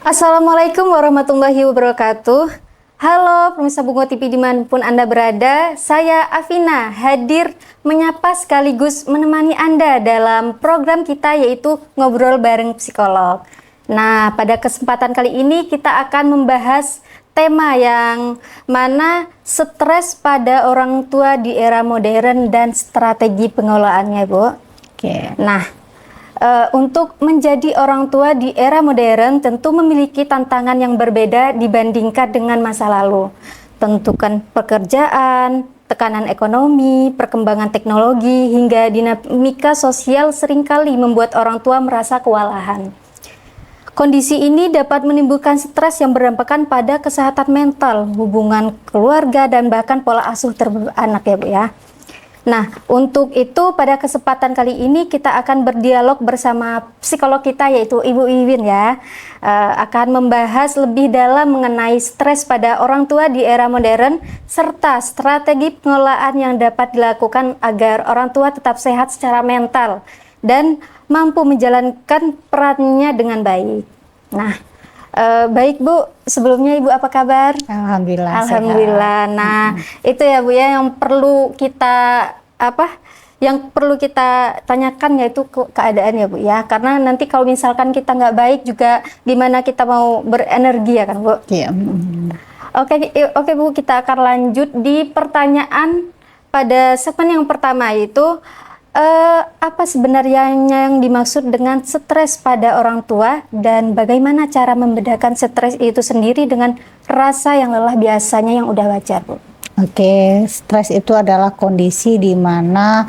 Assalamualaikum warahmatullahi wabarakatuh. Halo pemirsa Bungo TV dimanapun Anda berada, saya Afina hadir menyapa sekaligus menemani Anda dalam program kita yaitu Ngobrol Bareng Psikolog. Nah, pada kesempatan kali ini kita akan membahas tema yang mana stres pada orang tua di era modern dan strategi pengelolaannya, Bu. Oke. Nah, untuk menjadi orang tua di era modern tentu memiliki tantangan yang berbeda dibandingkan dengan masa lalu. Tentukan pekerjaan, tekanan ekonomi, perkembangan teknologi, hingga dinamika sosial seringkali membuat orang tua merasa kewalahan. Kondisi ini dapat menimbulkan stres yang berdampak pada kesehatan mental, hubungan keluarga, dan bahkan pola asuh terhadap anak ya Bu ya. Nah, untuk itu pada kesempatan kali ini kita akan berdialog bersama psikolog kita yaitu Ibu Wiwin ya. Akan membahas lebih dalam mengenai stres pada orang tua di era modern serta strategi pengelolaan yang dapat dilakukan agar orang tua tetap sehat secara mental dan mampu menjalankan perannya dengan baik. Nah, baik Bu, sebelumnya Ibu apa kabar? Alhamdulillah. Alhamdulillah. Sehat. Nah, itu ya Bu ya yang perlu kita tanyakan yaitu keadaan ya Bu ya. Karena nanti kalau misalkan kita nggak baik juga gimana kita mau berenergi ya kan Bu? Iya. Oke Bu, kita akan lanjut di pertanyaan pada segmen yang pertama yaitu apa sebenarnya yang dimaksud dengan stres pada orang tua dan bagaimana cara membedakan stres itu sendiri dengan rasa yang lelah biasanya yang udah wajar Bu? Oke, stres itu adalah kondisi di mana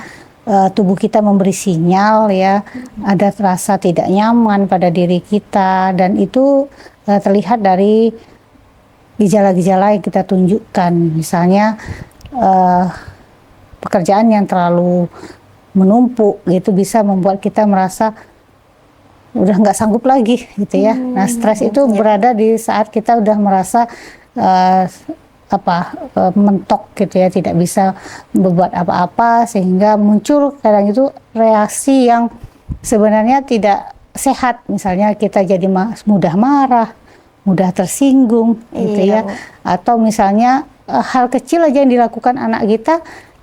tubuh kita memberi sinyal ya, ada rasa tidak nyaman pada diri kita dan itu terlihat dari gejala-gejala yang kita tunjukkan, misalnya pekerjaan yang terlalu menumpuk gitu bisa membuat kita merasa udah nggak sanggup lagi gitu ya. Nah, stres itu berada di saat kita udah merasa mentok gitu ya, tidak bisa berbuat apa-apa sehingga muncul kadang itu reaksi yang sebenarnya tidak sehat. Misalnya kita jadi mudah marah, mudah tersinggung gitu ya. Atau misalnya hal kecil aja yang dilakukan anak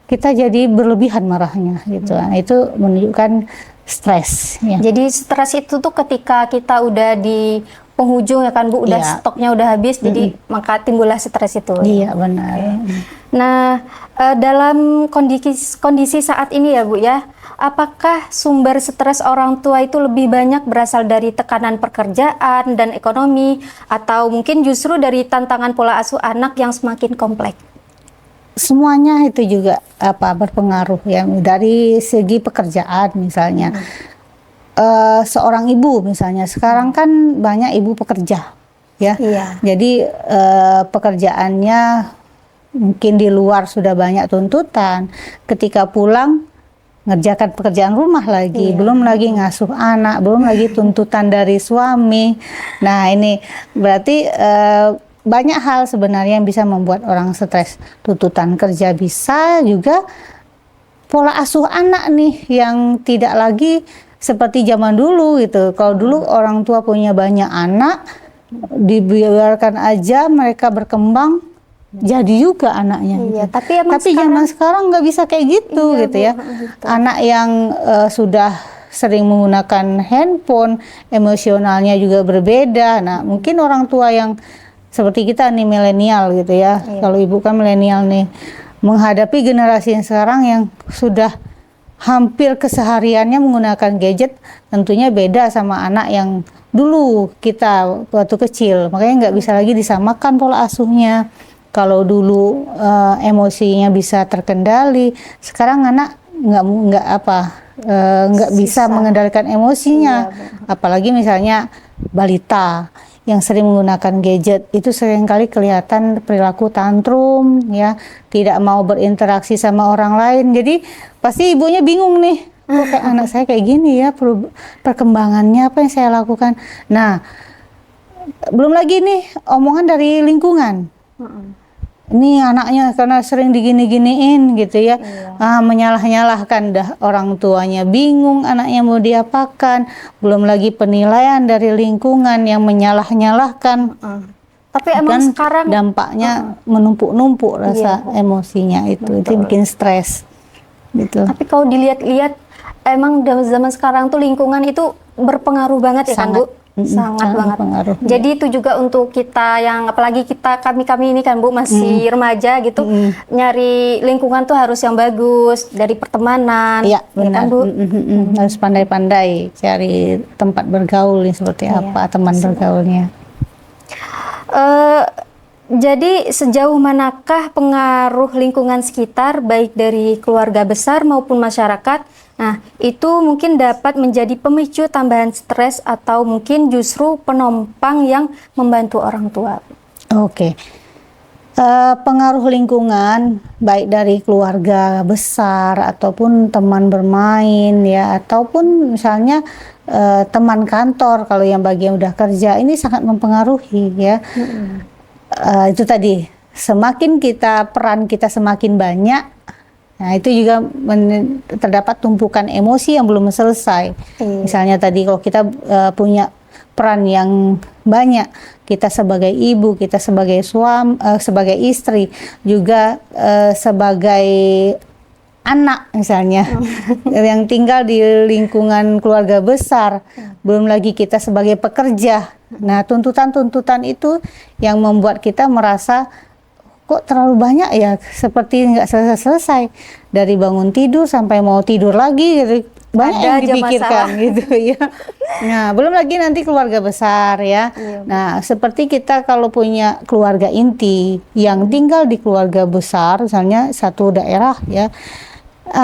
kita jadi berlebihan marahnya gitu. Nah, itu menunjukkan stres ya. Jadi stres itu tuh ketika kita udah di penghujung ya kan Bu, udah stoknya udah habis, jadi maka timbullah stres itu. Iya benar. Nah, dalam kondisi saat ini ya Bu ya, apakah sumber stres orang tua itu lebih banyak berasal dari tekanan pekerjaan dan ekonomi, atau mungkin justru dari tantangan pola asuh anak yang semakin kompleks? Semuanya itu juga berpengaruh ya, dari segi pekerjaan misalnya. Seorang ibu misalnya sekarang kan banyak ibu pekerja ya. Jadi pekerjaannya mungkin di luar sudah banyak tuntutan, ketika pulang ngerjakan pekerjaan rumah lagi, belum lagi ngasuh anak, belum lagi tuntutan dari suami. Nah, ini berarti banyak hal sebenarnya yang bisa membuat orang stres. Tuntutan kerja bisa, juga pola asuh anak nih yang tidak lagi seperti zaman dulu gitu. Kalau dulu orang tua punya banyak anak, dibiarkan aja mereka berkembang, jadi juga anaknya. Iya, gitu. Tapi zaman sekarang nggak bisa kayak gitu gitu ya. Gitu. Anak yang sudah sering menggunakan handphone, emosionalnya juga berbeda. Nah, mungkin orang tua yang seperti kita nih milenial gitu ya. Kalau ibu kan milenial nih, menghadapi generasi yang sekarang yang sudah hampir kesehariannya menggunakan gadget, tentunya beda sama anak yang dulu kita waktu kecil. Makanya nggak bisa lagi disamakan pola asuhnya. Kalau dulu emosinya bisa terkendali, sekarang anak nggak bisa mengendalikan emosinya. Apalagi misalnya balita yang sering menggunakan gadget, itu seringkali kelihatan perilaku tantrum ya, tidak mau berinteraksi sama orang lain. Jadi pasti ibunya bingung nih, kok kayak anak saya kayak gini ya, perkembangannya apa yang saya lakukan. Nah, belum lagi nih omongan dari lingkungan. ini anaknya karena sering digini-giniin gitu ya. Menyalah-nyalahkan dah orang tuanya, bingung anaknya mau diapakan, belum lagi penilaian dari lingkungan yang menyalah-nyalahkan. Tapi emang Dan sekarang dampaknya menumpuk-numpuk rasa emosinya itu bikin stres gitu. tapi kalau dilihat-lihat emang dalam zaman sekarang tuh lingkungan itu berpengaruh banget ya kan Bu? Sangat banget. berpengaruh. Jadi itu juga untuk kita yang apalagi kami ini kan Bu masih remaja gitu, nyari lingkungan tuh harus yang bagus dari pertemanan. Iya, ya kan benar. Bu? Harus pandai-pandai cari tempat bergaul nih seperti apa teman bergaulnya. Jadi sejauh manakah pengaruh lingkungan sekitar baik dari keluarga besar maupun masyarakat? Nah, itu mungkin dapat menjadi pemicu tambahan stres atau mungkin justru penopang yang membantu orang tua. Oke. Pengaruh lingkungan baik dari keluarga besar ataupun teman bermain ya ataupun misalnya teman kantor kalau yang bagian udah kerja ini sangat mempengaruhi ya. Itu tadi semakin peran kita semakin banyak, nah itu juga terdapat tumpukan emosi yang belum selesai. Misalnya tadi kalau kita punya peran yang banyak, kita sebagai ibu, kita sebagai suami, sebagai istri, juga sebagai anak misalnya yang tinggal di lingkungan keluarga besar, belum lagi kita sebagai pekerja. Nah, tuntutan-tuntutan itu yang membuat kita merasa kok terlalu banyak ya, seperti nggak selesai-selesai dari bangun tidur sampai mau tidur lagi gitu. Banyak yang dipikirkan gitu ya. Nah, belum lagi nanti keluarga besar ya. Nah, seperti kita kalau punya keluarga inti yang tinggal di keluarga besar, misalnya satu daerah ya,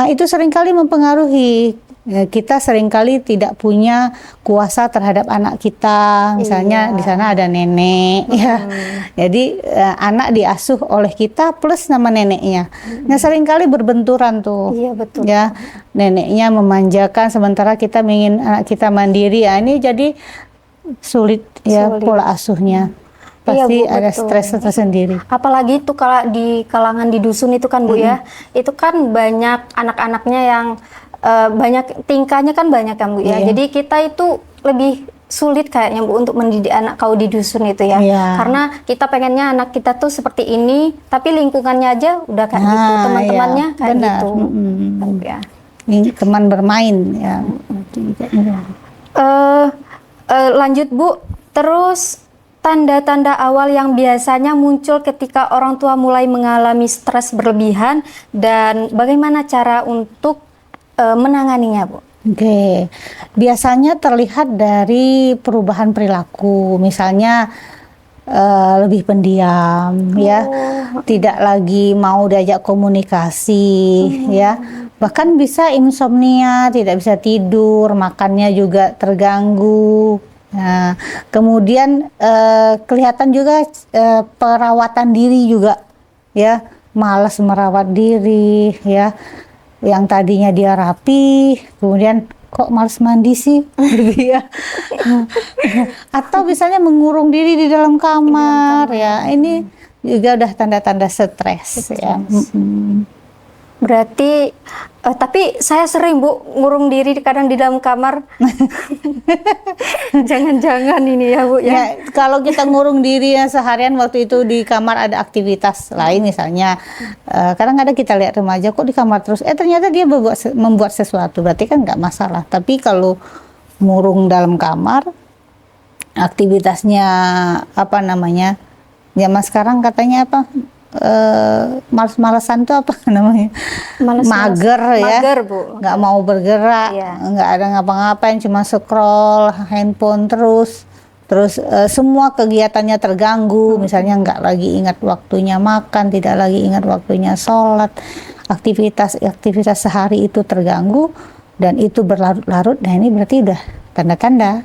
itu seringkali mempengaruhi. Kita seringkali tidak punya kuasa terhadap anak kita, misalnya di sana ada nenek ya, jadi anak diasuh oleh kita plus nama neneknya. Nah seringkali berbenturan tuh, ya neneknya memanjakan sementara kita ingin anak kita mandiri, ya ini jadi sulit ya pola asuhnya. Pasti ada stres tersendiri. Apalagi itu kalau di kalangan di dusun itu kan Bu ya, itu kan banyak anak-anaknya yang banyak tingkahnya kan banyak kan Bu ya. Jadi kita itu lebih sulit kayaknya Bu untuk mendidik anak kau di dusun itu ya. Karena kita pengennya anak kita tuh seperti ini, tapi lingkungannya aja udah kayak gitu, teman-temannya kayak gitu. Ya. Ini teman bermain ya. Lanjut Bu, terus tanda-tanda awal yang biasanya muncul ketika orang tua mulai mengalami stres berlebihan dan bagaimana cara untuk menanganinya Bu? Oke, biasanya terlihat dari perubahan perilaku, misalnya lebih pendiam, ya, tidak lagi mau diajak komunikasi, ya, bahkan bisa insomnia, tidak bisa tidur, makannya juga terganggu. Nah, kemudian kelihatan juga perawatan diri juga, ya, malas merawat diri, ya. Yang tadinya dia rapi, kemudian kok malas mandi sih, gitu ya. Atau misalnya mengurung diri di dalam kamar, ya. Ini juga udah tanda-tanda stres, ya. Berarti, tapi saya sering Bu ngurung diri kadang di dalam kamar. Jangan-jangan ini ya Bu ya. Ya. Kalau kita ngurung diri ya seharian waktu itu di kamar ada aktivitas lain misalnya, kadang-kadang kita lihat remaja kok di kamar terus, ternyata dia membuat sesuatu, berarti kan nggak masalah. Tapi kalau ngurung dalam kamar, aktivitasnya apa namanya, zaman sekarang katanya apa? Males-malesan tuh apa namanya, mager ya, nggak mau bergerak, nggak ada ngapa-ngapain, cuma scroll handphone terus semua kegiatannya terganggu, misalnya nggak lagi ingat waktunya makan, tidak lagi ingat waktunya sholat, aktivitas sehari itu terganggu dan itu berlarut-larut. Nah ini berarti udah tanda-tanda.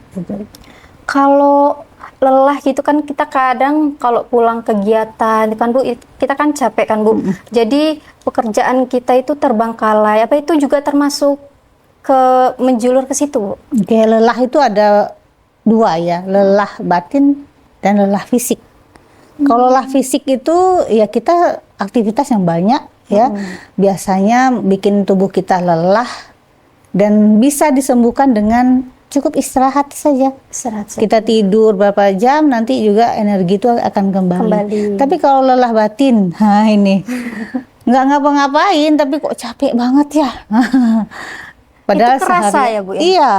Kalau lelah gitu kan kita kadang kalau pulang kegiatan kan Bu, kita kan capek kan Bu. Jadi pekerjaan kita itu terbengkalai. Apa itu juga termasuk menjulur ke situ Bu? Oke, lelah itu ada dua ya, lelah batin dan lelah fisik. Kalau lelah fisik itu ya kita aktivitas yang banyak ya, biasanya bikin tubuh kita lelah dan bisa disembuhkan dengan cukup istirahat saja. Istirahat saja. Kita tidur berapa jam nanti juga energi itu akan kembali. Tapi kalau lelah batin, ini nggak ngapa-ngapain tapi kok capek banget ya. Padahal itu kerasa seharian, ya Bu ya? Iya,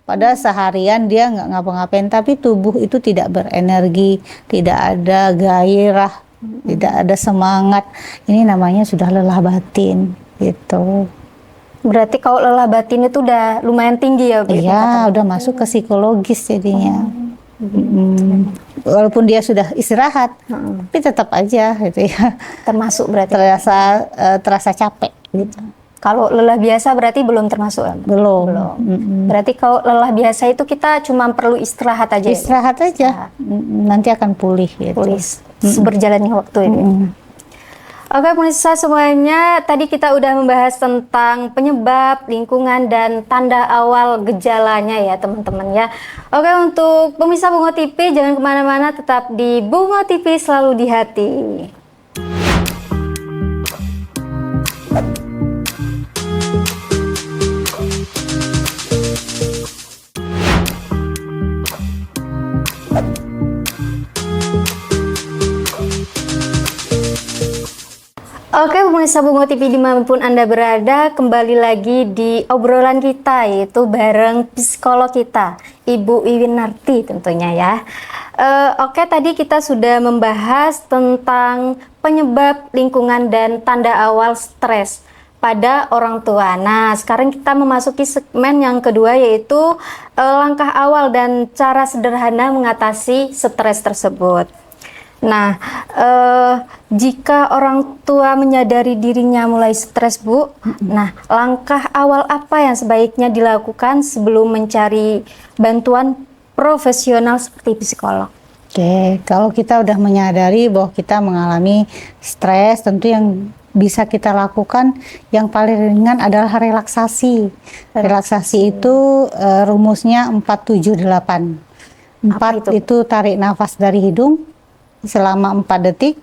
padahal seharian dia nggak ngapa-ngapain tapi tubuh itu tidak berenergi, tidak ada gairah, tidak ada semangat. Ini namanya sudah lelah batin gitu. Berarti kalau lelah batin itu udah lumayan tinggi ya Bu? Iya, udah masuk ke psikologis jadinya. Walaupun dia sudah istirahat, tapi tetap aja gitu ya. Termasuk berarti. Terasa capek gitu. Kalau lelah biasa berarti belum termasuk ya? Belum. Berarti kalau lelah biasa itu kita cuma perlu istirahat aja. Istirahat aja. Nanti akan pulih gitu. Pulih berjalannya waktu ini. Oke pemirsa semuanya, tadi kita udah membahas tentang penyebab, lingkungan, dan tanda awal gejalanya ya teman-teman ya. Oke, untuk pemirsa Bungo TV jangan kemana-mana, tetap di Bungo TV selalu di hati. Oke pemirsa Bungo TV dimanapun Anda berada, kembali lagi di obrolan kita yaitu bareng psikolog kita Ibu Wiwinarti tentunya ya. Oke, tadi kita sudah membahas tentang penyebab, lingkungan, dan tanda awal stres pada orang tua. Nah sekarang kita memasuki segmen yang kedua yaitu langkah awal dan cara sederhana mengatasi stres tersebut. Nah, jika orang tua menyadari dirinya mulai stres, Bu, nah langkah awal apa yang sebaiknya dilakukan sebelum mencari bantuan profesional seperti psikolog? Oke, kalau kita udah menyadari bahwa kita mengalami stres, tentu yang bisa kita lakukan yang paling ringan adalah relaksasi. Relaksasi itu rumusnya 4-7-8. 4 itu tarik nafas dari hidung selama 4 detik,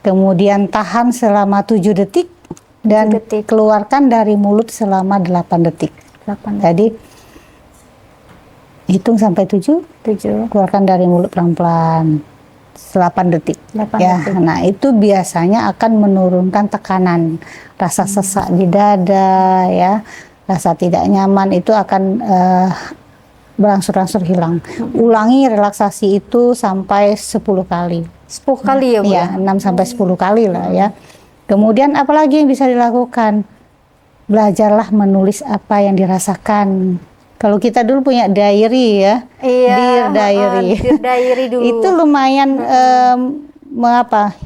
kemudian tahan selama 7 detik, dan keluarkan dari mulut selama 8 detik. Jadi hitung sampai 7, keluarkan dari mulut pelan-pelan 8 detik. Detik. Nah itu biasanya akan menurunkan tekanan, rasa sesak di dada, ya, rasa tidak nyaman itu akan berangsur-angsur hilang. Ulangi relaksasi itu sampai 10 kali. 10 kali ya Bu? Iya, 6 sampai 10 kali lah ya. Kemudian apalagi yang bisa dilakukan? Belajarlah menulis apa yang dirasakan. Kalau kita dulu punya diary ya, Dear Diary. Dear Diary dulu. Itu lumayan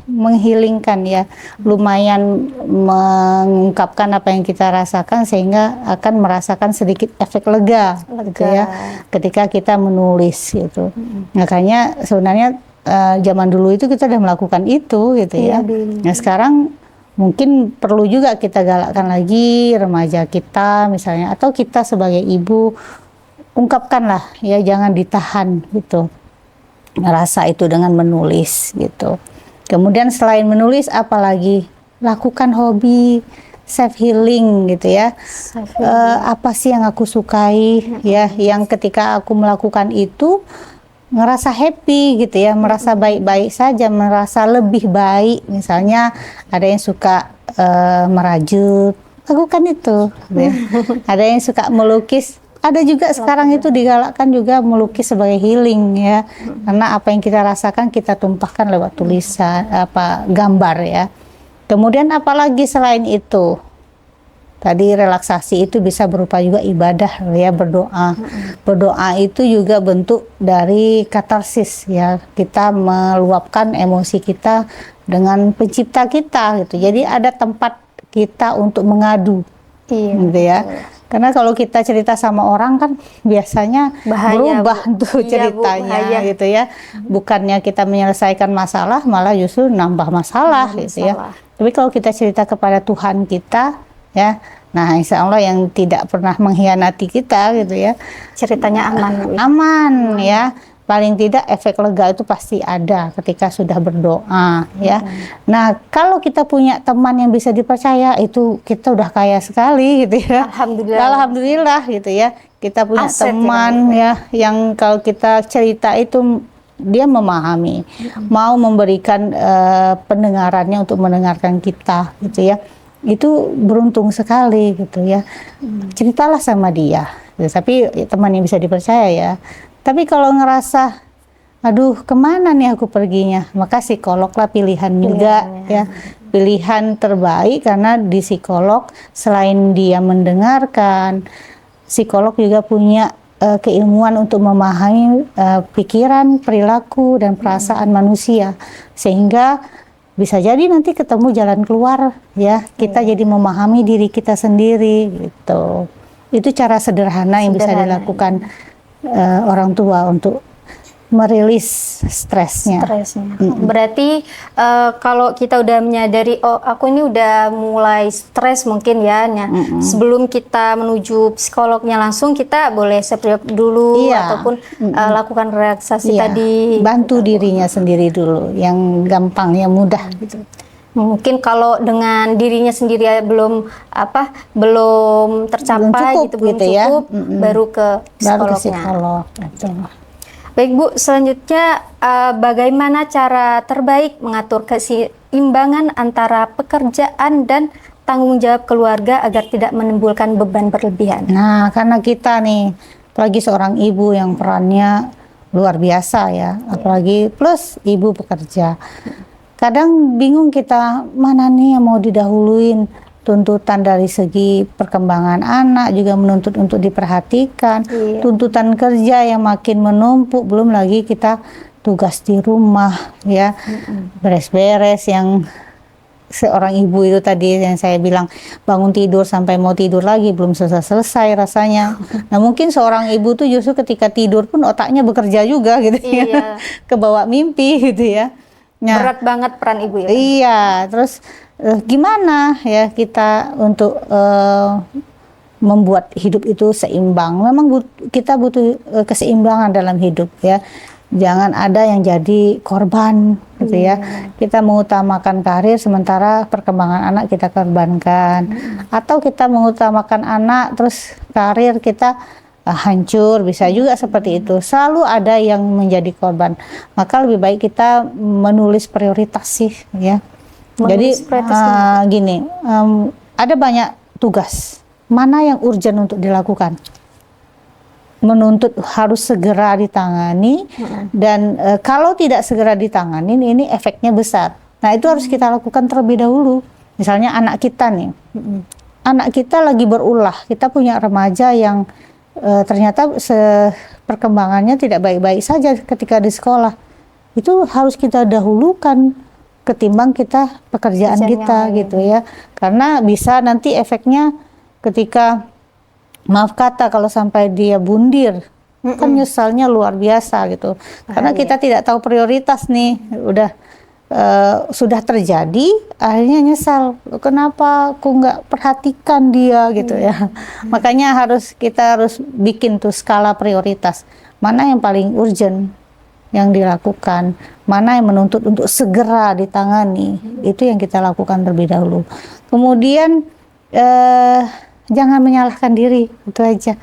menghilingkan ya, lumayan mengungkapkan apa yang kita rasakan sehingga akan merasakan sedikit efek lega. Gitu ya, ketika kita menulis gitu. Makanya sebenarnya zaman dulu itu kita sudah melakukan itu gitu ya. Nah sekarang mungkin perlu juga kita galakkan lagi remaja kita misalnya, atau kita sebagai ibu, ungkapkanlah ya, jangan ditahan gitu rasa itu dengan menulis gitu. Kemudian selain menulis apalagi, lakukan hobi self healing gitu ya. Apa sih yang aku sukai ya, yang ketika aku melakukan itu ngerasa happy gitu ya, merasa baik-baik saja, merasa lebih baik. Misalnya ada yang suka merajut, lakukan itu gitu ya. Ada yang suka melukis, ada juga sekarang itu digalakkan juga melukis sebagai healing ya, karena apa yang kita rasakan kita tumpahkan lewat tulisan, gambar ya. Kemudian apalagi selain itu, tadi relaksasi itu bisa berupa juga ibadah ya, berdoa. Berdoa itu juga bentuk dari katarsis ya, kita meluapkan emosi kita dengan pencipta kita gitu. Jadi ada tempat kita untuk mengadu gitu ya. Karena kalau kita cerita sama orang kan biasanya berubah tuh ceritanya gitu ya. Bukannya kita menyelesaikan masalah, malah justru nambah masalah gitu ya. Tapi kalau kita cerita kepada Tuhan kita ya, nah insya Allah yang tidak pernah mengkhianati kita gitu ya, ceritanya aman ya. paling tidak efek lega itu pasti ada ketika sudah berdoa ya. Nah, kalau kita punya teman yang bisa dipercaya, itu kita udah kaya sekali gitu ya. Alhamdulillah. Alhamdulillah gitu ya. Kita punya Aset teman ya yang kalau kita cerita itu dia memahami, mau memberikan pendengarannya untuk mendengarkan kita gitu ya. Itu beruntung sekali gitu ya. Ceritalah sama dia. Tapi teman yang bisa dipercaya ya. Tapi kalau ngerasa, aduh kemana nih aku perginya, maka psikolog lah pilihan juga ya. Pilihan terbaik, karena di psikolog selain dia mendengarkan, psikolog juga punya keilmuan untuk memahami pikiran, perilaku, dan perasaan manusia. Sehingga bisa jadi nanti ketemu jalan keluar ya, kita jadi memahami diri kita sendiri gitu. Itu cara sederhana yang bisa dilakukan orang tua untuk merilis stresnya. Berarti kalau kita udah menyadari, oh aku ini udah mulai stres mungkin ya, sebelum kita menuju psikolognya langsung, kita boleh self dulu ataupun lakukan relaksasi tadi. Bantu dirinya sendiri dulu, yang gampang, yang mudah gitu. Mungkin kalau dengan dirinya sendiri belum tercapai belum cukup, baru ke psikolognya. Baik Bu, selanjutnya bagaimana cara terbaik mengatur keseimbangan antara pekerjaan dan tanggung jawab keluarga agar tidak menimbulkan beban berlebihan? Nah, karena kita nih, apalagi seorang ibu yang perannya luar biasa ya, apalagi plus ibu pekerja. Kadang bingung kita, mana nih yang mau didahuluin. Tuntutan dari segi perkembangan anak juga menuntut untuk diperhatikan. Tuntutan kerja yang makin menumpuk, belum lagi kita tugas di rumah ya, beres-beres yang seorang ibu itu tadi yang saya bilang, bangun tidur sampai mau tidur lagi belum selesai rasanya. Nah, mungkin seorang ibu tuh justru ketika tidur pun otaknya bekerja juga gitu ya, kebawa mimpi gitu ya. Nah, berat banget peran ibu ya. Iya, terus gimana ya kita untuk membuat hidup itu seimbang. Memang kita butuh keseimbangan dalam hidup ya. Jangan ada yang jadi korban gitu ya. Kita mengutamakan karir sementara perkembangan anak kita korbankan. Atau kita mengutamakan anak terus karir kita hancur, bisa juga seperti itu. Selalu ada yang menjadi korban. Maka lebih baik kita menulis prioritas sih ya. Jadi gini, ada banyak tugas. Mana yang urgent untuk dilakukan? Menuntut harus segera ditangani, dan kalau tidak segera ditangani, ini efeknya besar. Nah, itu harus kita lakukan terlebih dahulu. Misalnya anak kita nih, anak kita lagi berulah. Kita punya remaja yang ternyata perkembangannya tidak baik-baik saja ketika di sekolah. Itu harus kita dahulukan ketimbang kita pekerjaan kita gitu ya. Karena bisa nanti efeknya ketika, maaf kata, kalau sampai dia bundir, kan nyesalnya luar biasa gitu. Karena kita tidak tahu prioritas nih, udah sudah terjadi, akhirnya nyesal, kenapa aku nggak perhatikan dia gitu ya. Makanya kita harus bikin tuh skala prioritas, mana yang paling urgent yang dilakukan, mana yang menuntut untuk segera ditangani, itu yang kita lakukan terlebih dahulu. Kemudian jangan menyalahkan diri, itu aja.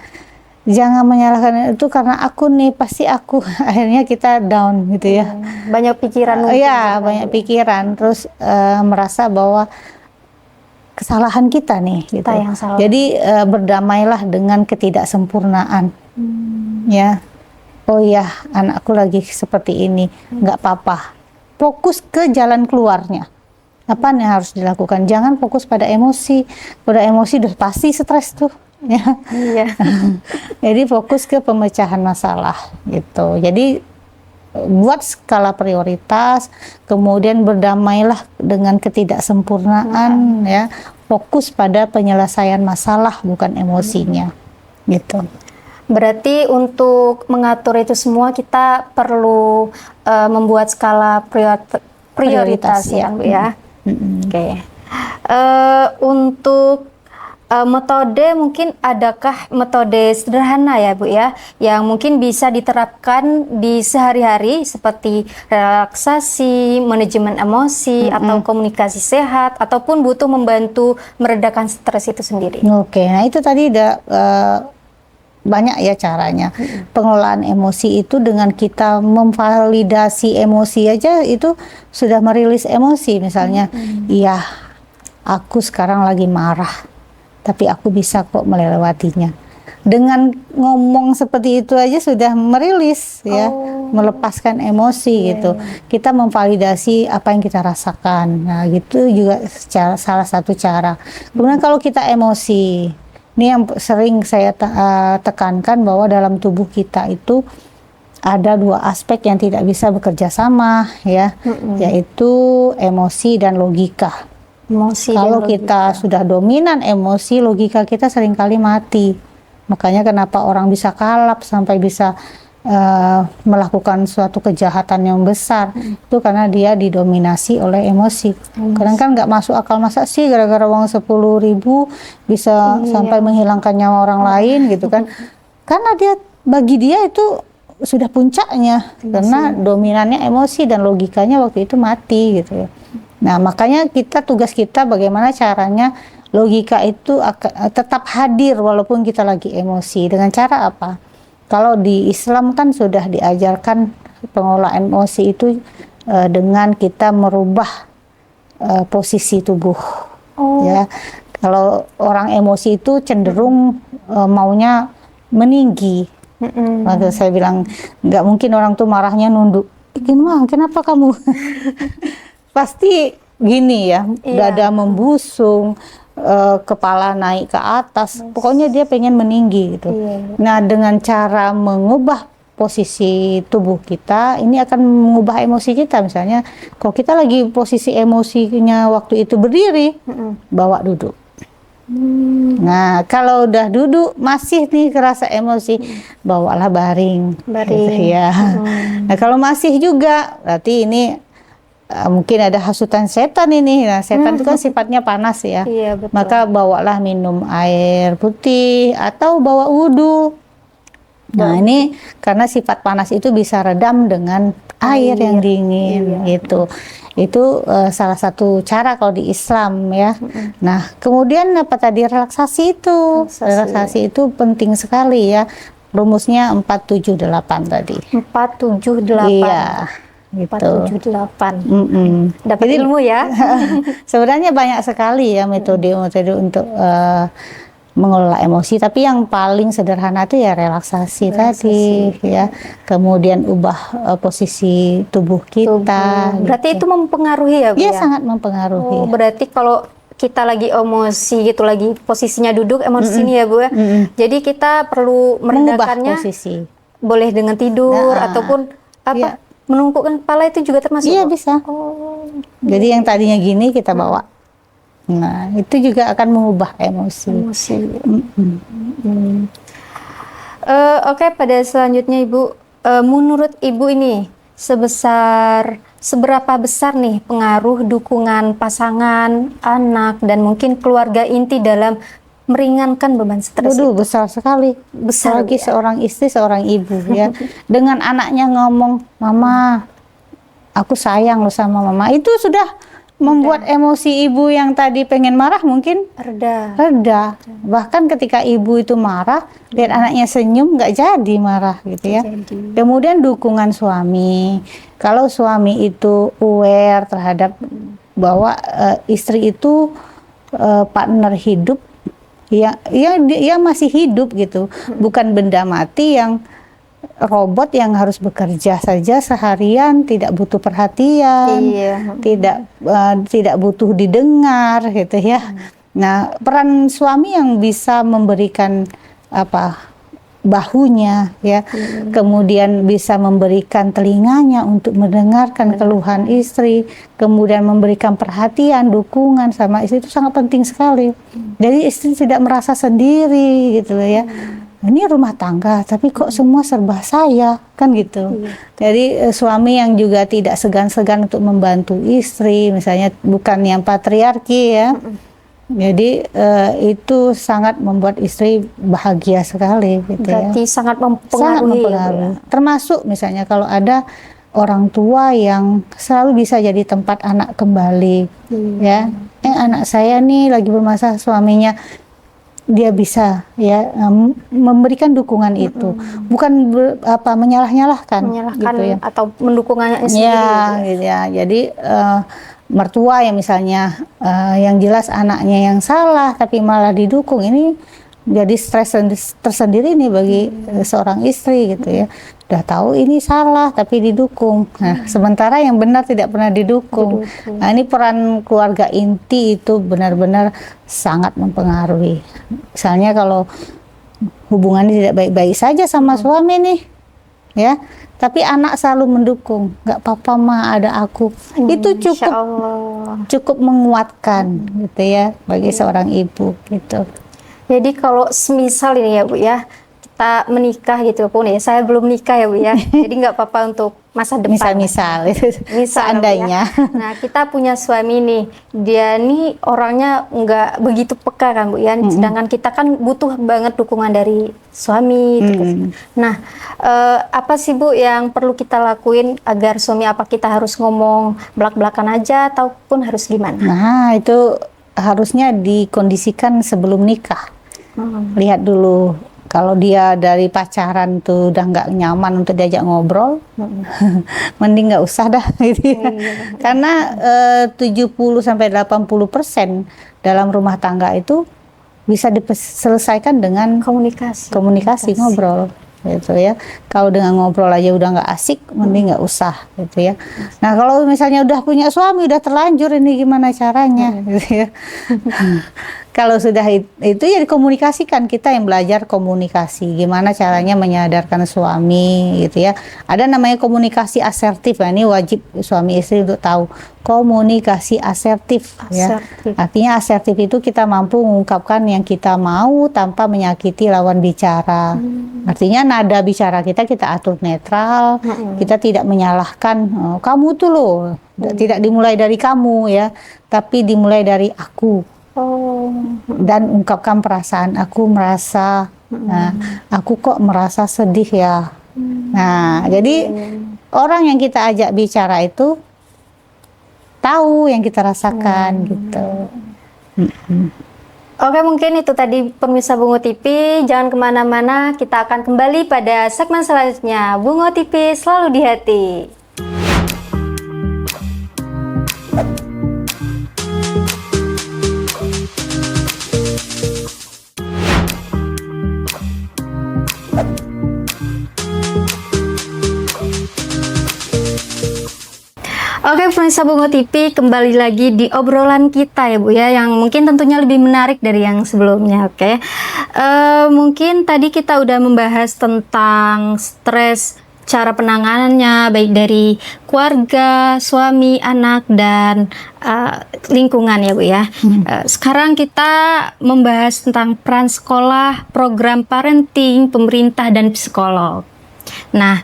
Jangan menyalahkan itu karena aku nih, pasti aku. Akhirnya kita down gitu ya. Banyak pikiran. Iya, banyak pikiran. Terus merasa bahwa kesalahan kita nih. Gitu. Kita yang salah. Jadi berdamailah dengan ketidaksempurnaan. Ya, oh ya, anakku lagi seperti ini, nggak apa-apa. Fokus ke jalan keluarnya. Apa yang harus dilakukan? Jangan fokus pada emosi. Pada emosi udah pasti stres tuh. Ya. Iya. Jadi fokus ke pemecahan masalah gitu. Jadi buat skala prioritas, kemudian berdamailah dengan ketidaksempurnaan ya. Fokus pada penyelesaian masalah, bukan emosinya. Gitu. Berarti untuk mengatur itu semua kita perlu membuat skala prioritas ya, Bu ya. Oke. Untuk metode, mungkin adakah metode sederhana ya Bu ya, yang mungkin bisa diterapkan di sehari-hari seperti relaksasi, manajemen emosi, atau komunikasi sehat, ataupun butuh membantu meredakan stres itu sendiri? Oke, nah itu tadi banyak ya caranya. Pengelolaan emosi itu dengan kita memvalidasi emosi aja itu sudah merilis emosi. Misalnya, iya, aku sekarang lagi marah, tapi aku bisa kok melewatinya. Dengan ngomong seperti itu aja sudah merilis ya, melepaskan emosi gitu. Kita memvalidasi apa yang kita rasakan. Nah, gitu juga salah satu cara. Kemudian kalau kita emosi, ini yang sering saya tekankan bahwa dalam tubuh kita itu ada dua aspek yang tidak bisa bekerja sama ya, yaitu emosi dan logika. Kalau kita sudah dominan emosi, logika kita seringkali mati. Makanya kenapa orang bisa kalap sampai bisa melakukan suatu kejahatan yang besar, itu karena dia didominasi oleh emosi. Kadang kan nggak masuk akal, masa sih gara-gara uang 10.000 bisa sampai menghilangkan nyawa orang lain gitu kan. Karena bagi dia itu sudah puncaknya, karena dominannya emosi dan logikanya waktu itu mati gitu ya. Nah, makanya tugas kita bagaimana caranya logika itu tetap hadir walaupun kita lagi emosi. Dengan cara apa? Kalau di Islam kan sudah diajarkan pengelolaan emosi itu dengan kita merubah posisi tubuh. Ya, kalau orang emosi itu cenderung maunya meninggi. Maka saya bilang nggak mungkin orang tuh marahnya nunduk. Kenapa kamu? Pasti gini ya, dada membusung, kepala naik ke atas, pokoknya dia pengen meninggi gitu. Nah, dengan cara mengubah posisi tubuh kita, ini akan mengubah emosi kita. Misalnya, kalau kita lagi posisi emosinya waktu itu berdiri, bawa duduk. Nah, kalau udah duduk masih nih kerasa emosi, bawalah baring. Gitu ya. Nah, kalau masih juga, berarti ini mungkin ada hasutan setan ini. Nah, setan itu kan sifatnya panas ya. Iya, betul. Maka bawalah minum air putih atau bawa wudhu. Nah, ini karena sifat panas itu bisa redam dengan air yang dingin gitu. Itu salah satu cara kalau di Islam ya. Nah, kemudian apa tadi relaksasi itu? Relaksasi itu penting sekali ya. Rumusnya 478 tadi. 478. Iya. Gitu. 478. Dapat Jadi, ilmu ya. sebenarnya banyak sekali ya metode-metode untuk mengelola emosi, tapi yang paling sederhana itu ya relaksasi tadi ya. Kemudian ubah posisi tubuh kita. Berarti gitu. itu mempengaruhi ya Bu Iya, ya? sangat mempengaruhi. Berarti kalau kita lagi emosi gitu, lagi posisinya duduk emosi ini ya Bu ya. Jadi kita perlu Mengubah meredakannya. posisi. Boleh dengan tidur ataupun apa? Menundukkan kepala itu juga termasuk? Iya, bisa. Jadi yang tadinya gini kita bawa. Nah, itu juga akan mengubah emosi. Oke, pada selanjutnya Ibu, menurut Ibu ini seberapa besar nih pengaruh dukungan pasangan, anak, dan mungkin keluarga inti dalam meringankan beban stres? Besar sekali. Besar Apalagi ya? seorang istri, seorang ibu ya. Dengan anaknya ngomong, "Mama, aku sayang lo sama mama." Itu sudah membuat emosi ibu yang tadi pengen marah mungkin reda. Bahkan ketika ibu itu marah, lihat anaknya senyum, nggak jadi marah gitu ya. Kemudian dukungan suami. Kalau suami itu aware terhadap bahwa istri itu partner hidup, ya masih hidup gitu, bukan benda mati yang robot yang harus bekerja saja seharian, tidak butuh perhatian, tidak butuh didengar gitu ya. Nah, peran suami yang bisa memberikan bahunya ya, kemudian bisa memberikan telinganya untuk mendengarkan keluhan istri, kemudian memberikan perhatian, dukungan sama istri itu sangat penting sekali. Jadi istri tidak merasa sendiri gitu ya. Ini rumah tangga, tapi kok semua serba saya, kan gitu. Jadi suami yang juga tidak segan-segan untuk membantu istri, misalnya bukan yang patriarki ya. Jadi itu sangat membuat istri bahagia sekali gitu ya. Berarti sangat Sangat mempengaruhi. mempengaruhi. Termasuk misalnya kalau ada orang tua yang selalu bisa jadi tempat anak kembali, ya. Anak saya nih lagi bermasalah suaminya, dia bisa ya memberikan dukungan itu, bukan menyalah-nyalahkan gitu ya. Atau mendukungnya sendiri. Ya, gitu ya. Jadi mertua yang misalnya yang jelas anaknya yang salah tapi malah didukung, ini jadi stres tersendiri nih bagi seorang istri gitu ya. Udah tahu ini salah tapi didukung. Nah, sementara yang benar tidak pernah didukung. Nah, ini peran keluarga inti itu benar-benar sangat mempengaruhi. Misalnya kalau hubungannya tidak baik-baik saja sama suami nih, ya, tapi anak selalu mendukung, nggak apa-apa mah ada aku. Itu cukup menguatkan gitu ya bagi seorang ibu gitu. Jadi kalau semisal ini ya Bu ya, kita menikah gitu pun ya, saya belum nikah ya Bu ya, jadi nggak apa-apa untuk masa depan. Misal Ya. seandainya. Nah, kita punya suami nih, dia nih orangnya nggak begitu peka kan Bu ya, sedangkan kita kan butuh banget dukungan dari suami. Gitu. Nah, apa sih Bu yang perlu kita lakuin agar suami, apa kita harus ngomong belak-belakan aja ataupun harus gimana? Nah, itu harusnya dikondisikan sebelum nikah. Lihat dulu, kalau dia dari pacaran tuh udah nggak nyaman untuk diajak ngobrol, mending nggak usah dah gitu ya. Karena 70-80% dalam rumah tangga itu bisa diselesaikan dengan komunikasi ngobrol gitu ya. Kalau dengan ngobrol aja udah nggak asik, mending nggak usah gitu ya. Nah, kalau misalnya udah punya suami, udah terlanjur, ini gimana caranya gitu ya. Kalau sudah itu ya dikomunikasikan, kita yang belajar komunikasi, gimana caranya menyadarkan suami gitu ya. Ada namanya komunikasi asertif, nah, ini wajib suami istri untuk tahu komunikasi asertif. Ya. Artinya asertif itu kita mampu mengungkapkan yang kita mau tanpa menyakiti lawan bicara. Artinya nada bicara kita atur netral, kita tidak menyalahkan, kamu tuh loh, tidak dimulai dari kamu ya, tapi dimulai dari aku. Dan ungkapkan perasaan, aku merasa, nah, aku kok merasa sedih ya. Nah, jadi orang yang kita ajak bicara itu tahu yang kita rasakan gitu. Oke, mungkin itu tadi pemirsa Bungo TV. Jangan kemana-mana, kita akan kembali pada segmen selanjutnya. Bungo TV selalu di hati. Oke, pemirsa Bungo TV, kembali lagi di obrolan kita ya Bu ya, yang mungkin tentunya lebih menarik dari yang sebelumnya. Oke, mungkin tadi kita udah membahas tentang stres, cara penanganannya baik dari keluarga, suami, anak, dan lingkungan ya Bu ya. Sekarang kita membahas tentang peran sekolah, program parenting, pemerintah, dan psikolog. Nah,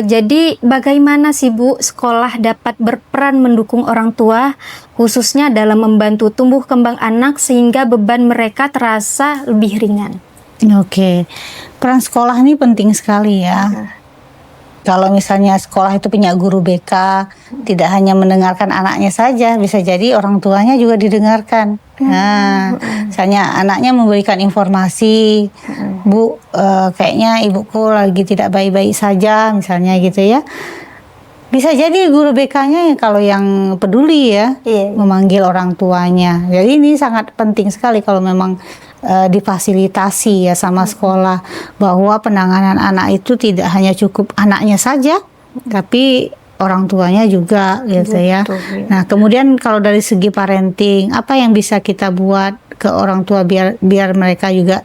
jadi bagaimana sih Bu sekolah dapat berperan mendukung orang tua, khususnya dalam membantu tumbuh kembang anak sehingga beban mereka terasa lebih ringan? Oke, peran sekolah ini penting sekali ya. Kalau misalnya sekolah itu punya guru BK, tidak hanya mendengarkan anaknya saja, bisa jadi orang tuanya juga didengarkan. Nah, misalnya anaknya memberikan informasi, Bu, kayaknya ibuku lagi tidak baik-baik saja, misalnya gitu ya. Bisa jadi guru BK-nya kalau yang peduli ya, memanggil orang tuanya. Jadi ini sangat penting sekali kalau memang difasilitasi ya sama sekolah, bahwa penanganan anak itu tidak hanya cukup anaknya saja, tapi orang tuanya juga gitu ya. Nah, kemudian kalau dari segi parenting, apa yang bisa kita buat ke orang tua biar mereka juga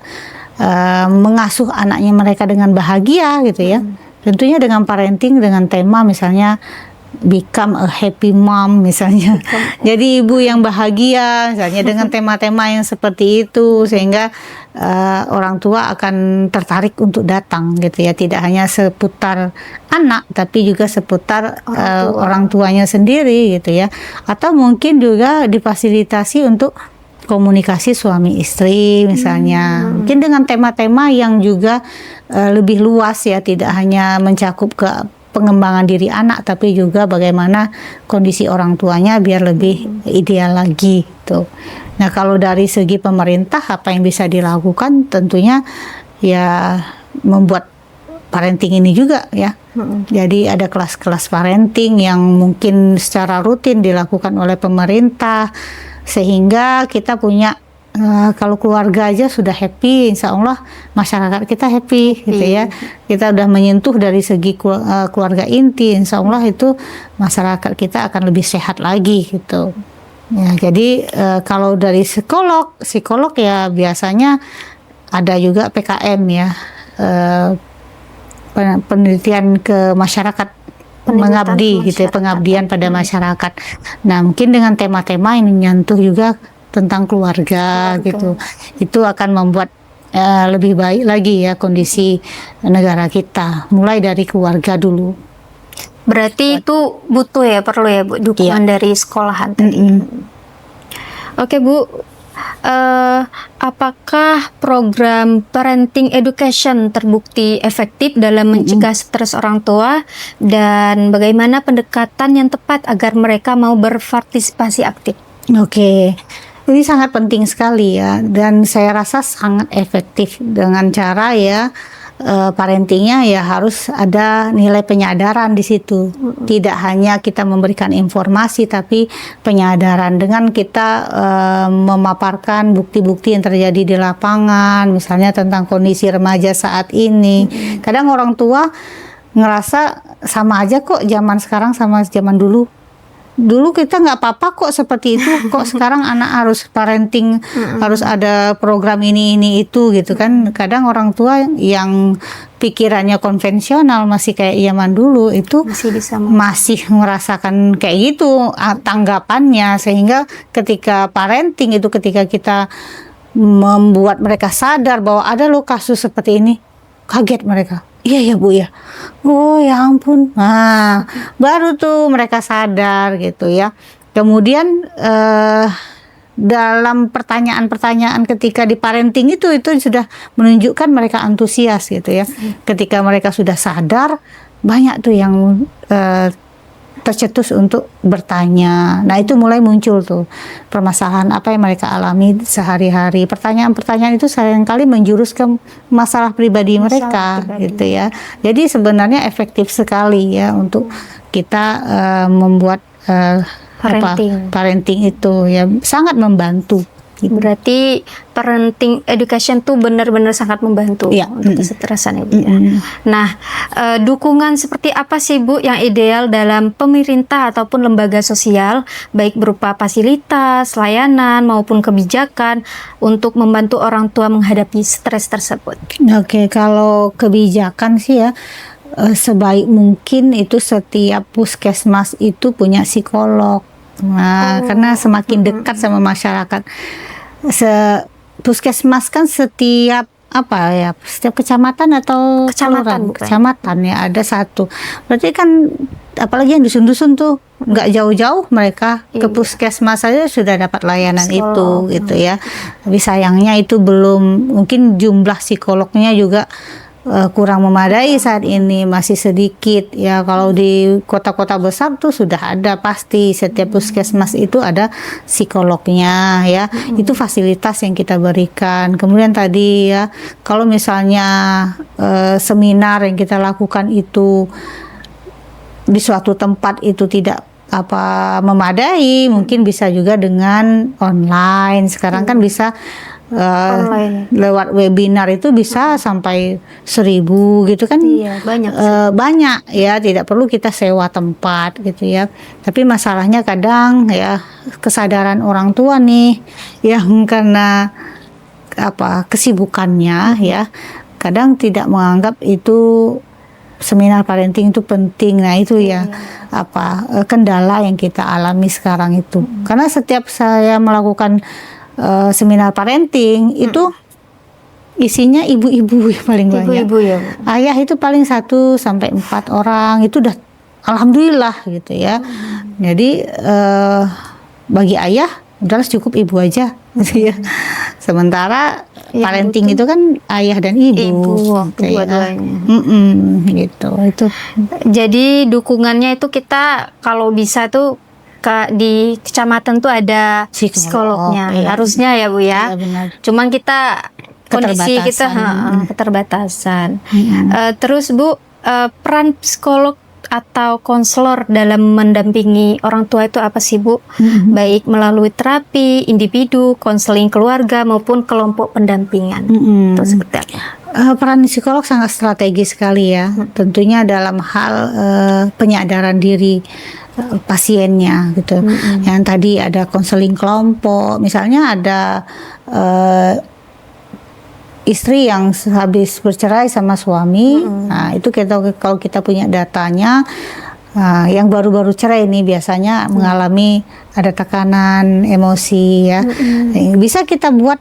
mengasuh anaknya mereka dengan bahagia gitu ya. Tentunya dengan parenting, dengan tema misalnya become a happy mom misalnya. Jadi ibu yang bahagia misalnya, dengan tema-tema yang seperti itu, sehingga orang tua akan tertarik untuk datang gitu ya. Tidak hanya seputar anak tapi juga seputar orang tuanya sendiri gitu ya. Atau mungkin juga difasilitasi untuk komunikasi suami istri misalnya. Mungkin dengan tema-tema yang juga lebih luas ya, tidak hanya mencakup ke pengembangan diri anak, tapi juga bagaimana kondisi orang tuanya biar lebih ideal lagi gitu. Nah, kalau dari segi pemerintah apa yang bisa dilakukan, tentunya ya membuat parenting ini juga ya. Jadi ada kelas-kelas parenting yang mungkin secara rutin dilakukan oleh pemerintah, sehingga kita punya kalau keluarga aja sudah happy, insya Allah masyarakat kita happy gitu ya. Kita udah menyentuh dari segi keluarga inti, insya Allah itu masyarakat kita akan lebih sehat lagi gitu. Ya, jadi kalau dari psikolog ya biasanya ada juga PKM ya, penelitian ke masyarakat, mengabdi gitu ya, pengabdian pada masyarakat. Nah, mungkin dengan tema-tema ini nyentuh juga tentang keluarga gitu, itu akan membuat lebih baik lagi ya kondisi negara kita, mulai dari keluarga dulu. Berarti itu butuh ya, perlu ya Bu, dukungan dari sekolahan tadi. Oke Bu, apakah program parenting education terbukti efektif dalam mencegah stres orang tua, dan bagaimana pendekatan yang tepat agar mereka mau berpartisipasi aktif? Oke. Ini sangat penting sekali ya, dan saya rasa sangat efektif dengan cara ya parentingnya ya harus ada nilai penyadaran di situ. Tidak hanya kita memberikan informasi, tapi penyadaran dengan kita memaparkan bukti-bukti yang terjadi di lapangan, misalnya tentang kondisi remaja saat ini. Kadang orang tua ngerasa sama aja kok zaman sekarang sama zaman dulu. Dulu kita nggak apa-apa kok seperti itu, kok sekarang anak harus parenting, harus ada program ini itu gitu kan. Kadang orang tua yang pikirannya konvensional masih kayak zaman dulu itu masih merasakan kayak gitu tanggapannya, sehingga ketika parenting itu, ketika kita membuat mereka sadar bahwa ada loh kasus seperti ini, kaget mereka. Iya ya Bu ya, oh ya ampun. Nah, baru tuh mereka sadar gitu ya. Kemudian dalam pertanyaan-pertanyaan ketika di parenting itu sudah menunjukkan mereka antusias gitu ya. Ketika mereka sudah sadar, banyak tuh yang tercetus untuk bertanya. Nah, itu mulai muncul tuh permasalahan apa yang mereka alami sehari-hari. Pertanyaan-pertanyaan itu seringkali menjurus ke masalah pribadi mereka gitu ya. Jadi sebenarnya efektif sekali ya untuk kita membuat parenting itu ya, sangat membantu. Berarti parenting education tuh benar-benar sangat membantu untuk kesetresan Ibu ya. Nah, dukungan seperti apa sih Bu yang ideal dalam pemerintah ataupun lembaga sosial, baik berupa fasilitas, layanan maupun kebijakan untuk membantu orang tua menghadapi stres tersebut? Oke, kalau kebijakan sih ya sebaik mungkin itu setiap puskesmas itu punya psikolog. Nah, karena semakin dekat sama masyarakat. Puskesmas kan setiap setiap kecamatan atau kecamatan ya ada satu. Berarti kan apalagi yang dusun-dusun tuh nggak jauh-jauh mereka ke puskesmas saja sudah dapat layanan itu gitu ya. Tapi sayangnya itu belum, mungkin jumlah psikolognya juga kurang memadai saat ini, masih sedikit ya. Kalau di kota-kota besar tuh sudah ada, pasti setiap puskesmas itu ada psikolognya ya. Itu fasilitas yang kita berikan. Kemudian tadi ya, kalau misalnya seminar yang kita lakukan itu di suatu tempat itu tidak memadai, mungkin bisa juga dengan online. Sekarang kan bisa lewat webinar itu bisa sampai 1.000 gitu kan. Banyak ya, tidak perlu kita sewa tempat gitu ya. Tapi masalahnya kadang ya kesadaran orang tua nih yang karena kesibukannya ya, kadang tidak menganggap itu seminar parenting itu penting. Nah, itu ya kendala yang kita alami sekarang itu. Karena setiap saya melakukan seminar parenting itu isinya ibu-ibu yang paling banyak. Ibu-ibu ya. Ayah itu paling 1 sampai 4 orang, itu udah alhamdulillah gitu ya. Jadi bagi ayah udahlah cukup ibu aja gitu ya. Sementara Yang parenting butuh itu kan ayah dan ibu, kedua-duanya. gitu. Itu Jadi dukungannya itu kita kalau bisa tuh di kecamatan tuh ada psikolognya, iya. harusnya ya Bu ya. Iya, benar. Cuman kita kondisi kita keterbatasan. Terus Bu, peran psikolog atau konselor dalam mendampingi orang tua itu apa sih Bu? Baik melalui terapi individu, konseling keluarga maupun kelompok pendampingan. Itu seperti apa? Peran psikolog sangat strategis sekali ya. Tentunya dalam hal penyadaran diri pasiennya gitu. Yang tadi ada konseling kelompok, misalnya ada istri yang habis bercerai sama suami, nah itu kalau kita punya datanya, yang baru-baru cerai ini biasanya mengalami ada tekanan emosi ya, bisa kita buat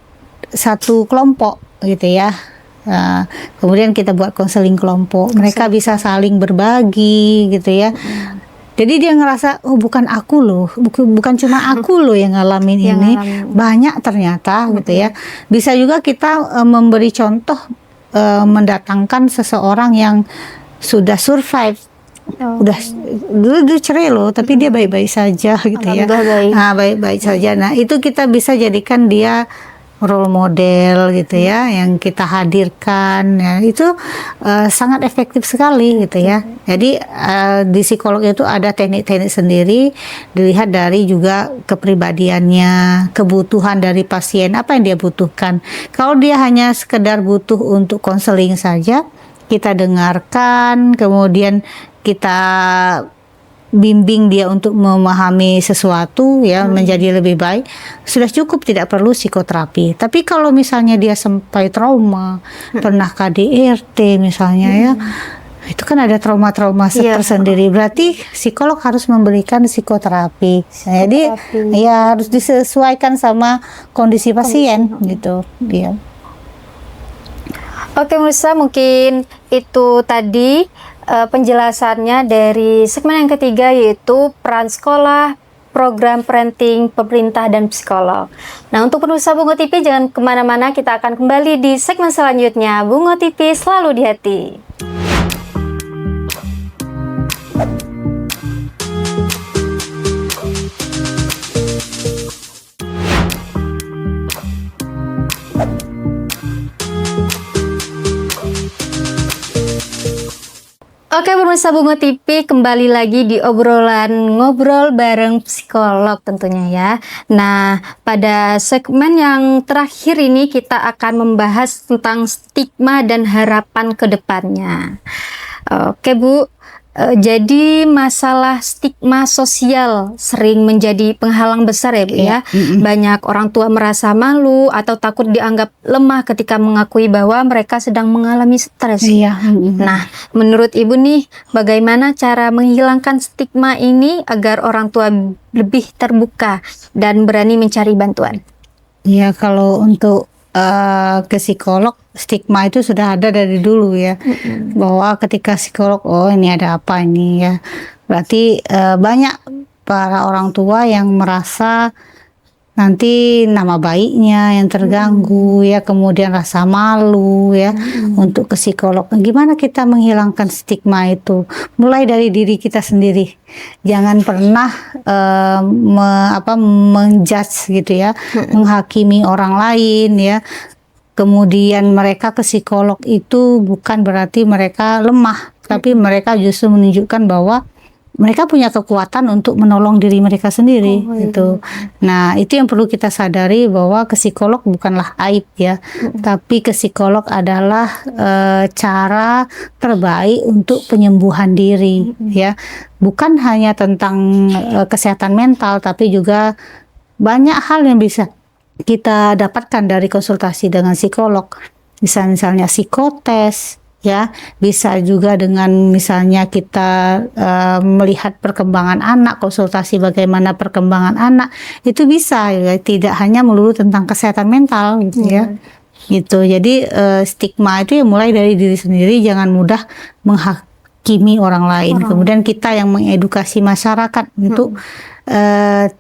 satu kelompok gitu ya. Kemudian kita buat konseling kelompok, mereka bisa saling berbagi gitu ya. Jadi dia ngerasa, oh bukan aku loh, bukan cuma aku loh yang ngalamin ini, banyak ternyata gitu ya. Bisa juga kita memberi contoh, mendatangkan seseorang yang sudah survive, udah dulu cerai loh, tapi dia baik-baik saja gitu ya. Nah, baik-baik saja. Nah itu kita bisa jadikan dia role model gitu ya, yang kita hadirkan ya, itu sangat efektif sekali gitu ya. Jadi di psikolog itu ada teknik-teknik sendiri, dilihat dari juga kepribadiannya, kebutuhan dari pasien, apa yang dia butuhkan. Kalau dia hanya sekedar butuh untuk konseling saja, kita dengarkan, kemudian kita bimbing dia untuk memahami sesuatu ya, menjadi lebih baik, sudah cukup, tidak perlu psikoterapi. Tapi kalau misalnya dia sampai trauma, pernah KDRT misalnya ya, itu kan ada trauma-trauma tersendiri, berarti psikolog harus memberikan psikoterapi. Jadi ya harus disesuaikan sama kondisi pasien gitu dia. Oke Musa, mungkin itu tadi penjelasannya dari segmen yang ketiga, yaitu peran sekolah, program parenting, pemerintah, dan psikolog. Nah, untuk pemirsa Bungo TV jangan kemana-mana, kita akan kembali di segmen selanjutnya. Bungo TV selalu di hati. Oke pemirsa Bungo TV, kembali lagi di obrolan ngobrol bareng psikolog tentunya ya. Nah, pada segmen yang terakhir ini kita akan membahas tentang stigma dan harapan ke depannya. Oke Bu, jadi masalah stigma sosial sering menjadi penghalang besar ya Bu ya. Banyak orang tua merasa malu atau takut dianggap lemah ketika mengakui bahwa mereka sedang mengalami stres. Nah, menurut Ibu nih, bagaimana cara menghilangkan stigma ini agar orang tua lebih terbuka dan berani mencari bantuan? Ya, kalau untuk ke psikolog, stigma itu sudah ada dari dulu ya, bahwa ketika psikolog, oh ini ada apa ini ya, berarti banyak para orang tua yang merasa nanti nama baiknya yang terganggu ya, kemudian rasa malu ya untuk ke psikolog. Gimana kita menghilangkan stigma itu? Mulai dari diri kita sendiri, jangan pernah menjudge gitu ya, menghakimi orang lain ya. Kemudian mereka ke psikolog itu bukan berarti mereka lemah, tapi mereka justru menunjukkan bahwa mereka punya kekuatan untuk menolong diri mereka sendiri gitu. Nah, itu yang perlu kita sadari, bahwa ke psikolog bukanlah aib ya, tapi ke psikolog adalah cara terbaik untuk penyembuhan diri ya. Bukan hanya tentang kesehatan mental, tapi juga banyak hal yang bisa kita dapatkan dari konsultasi dengan psikolog. Misalnya psikotes ya, bisa juga dengan misalnya kita melihat perkembangan anak, konsultasi bagaimana perkembangan anak, itu bisa ya, tidak hanya melulu tentang kesehatan mental gitu ya. Gitu. Jadi stigma itu ya mulai dari diri sendiri, jangan mudah menghakimi orang lain. Kemudian kita yang mengedukasi masyarakat untuk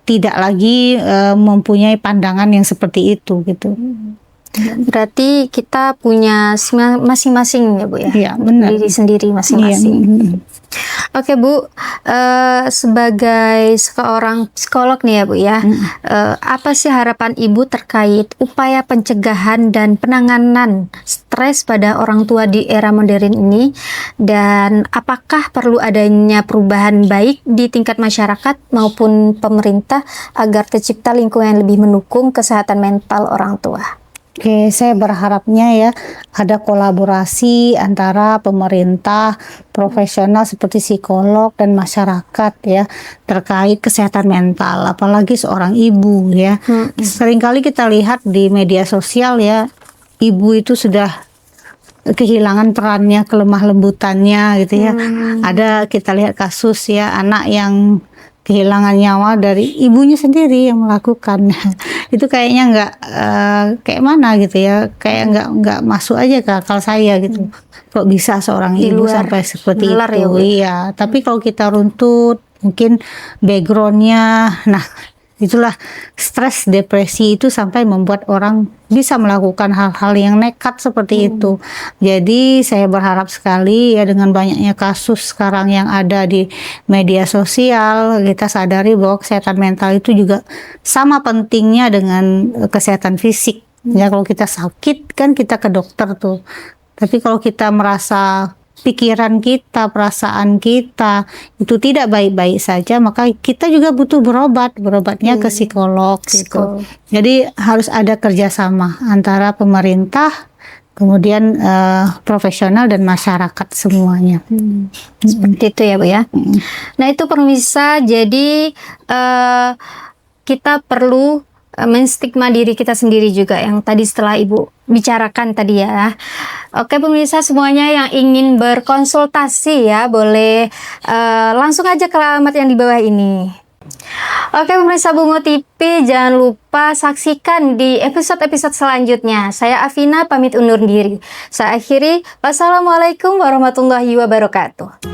tidak lagi mempunyai pandangan yang seperti itu gitu. Berarti kita punya masing-masing ya Bu ya? Iya, benar. Diri sendiri masing-masing. Iya. Oke Bu, sebagai seorang psikolog nih ya Bu ya, apa sih harapan Ibu terkait upaya pencegahan dan penanganan stres pada orang tua di era modern ini, dan apakah perlu adanya perubahan baik di tingkat masyarakat maupun pemerintah agar tercipta lingkungan yang lebih mendukung kesehatan mental orang tua? Oke, saya berharapnya ya ada kolaborasi antara pemerintah, profesional seperti psikolog dan masyarakat ya terkait kesehatan mental, apalagi seorang ibu ya. Seringkali kita lihat di media sosial ya, ibu itu sudah kehilangan perannya, kelemah lembutannya gitu ya. Ada kita lihat kasus ya anak yang kehilangan nyawa dari ibunya sendiri yang melakukan. Itu kayaknya nggak kayak mana gitu ya, kayak nggak masuk aja ke akal saya gitu. Kok bisa seorang ibu sampai seperti itu? Ya, iya, tapi kalau kita runtut mungkin backgroundnya, nah itulah stres, depresi itu sampai membuat orang bisa melakukan hal-hal yang nekat seperti itu. Jadi saya berharap sekali ya dengan banyaknya kasus sekarang yang ada di media sosial, kita sadari bahwa kesehatan mental itu juga sama pentingnya dengan kesehatan fisik. Ya kalau kita sakit kan kita ke dokter tuh. Tapi kalau kita merasa pikiran kita, perasaan kita itu tidak baik-baik saja, maka kita juga butuh berobatnya ke psikolog gitu. Jadi harus ada kerjasama antara pemerintah, kemudian profesional dan masyarakat semuanya. Seperti itu ya Bu ya. Nah itu pemirsa, jadi kita perlu menstigma diri kita sendiri juga yang tadi setelah Ibu bicarakan tadi ya. Oke pemirsa semuanya yang ingin berkonsultasi ya boleh langsung aja ke alamat yang di bawah ini. Oke pemirsa Bungo TV, jangan lupa saksikan di episode-episode selanjutnya. Saya Afina pamit undur diri. Saya akhiri, wassalamualaikum warahmatullahi wabarakatuh.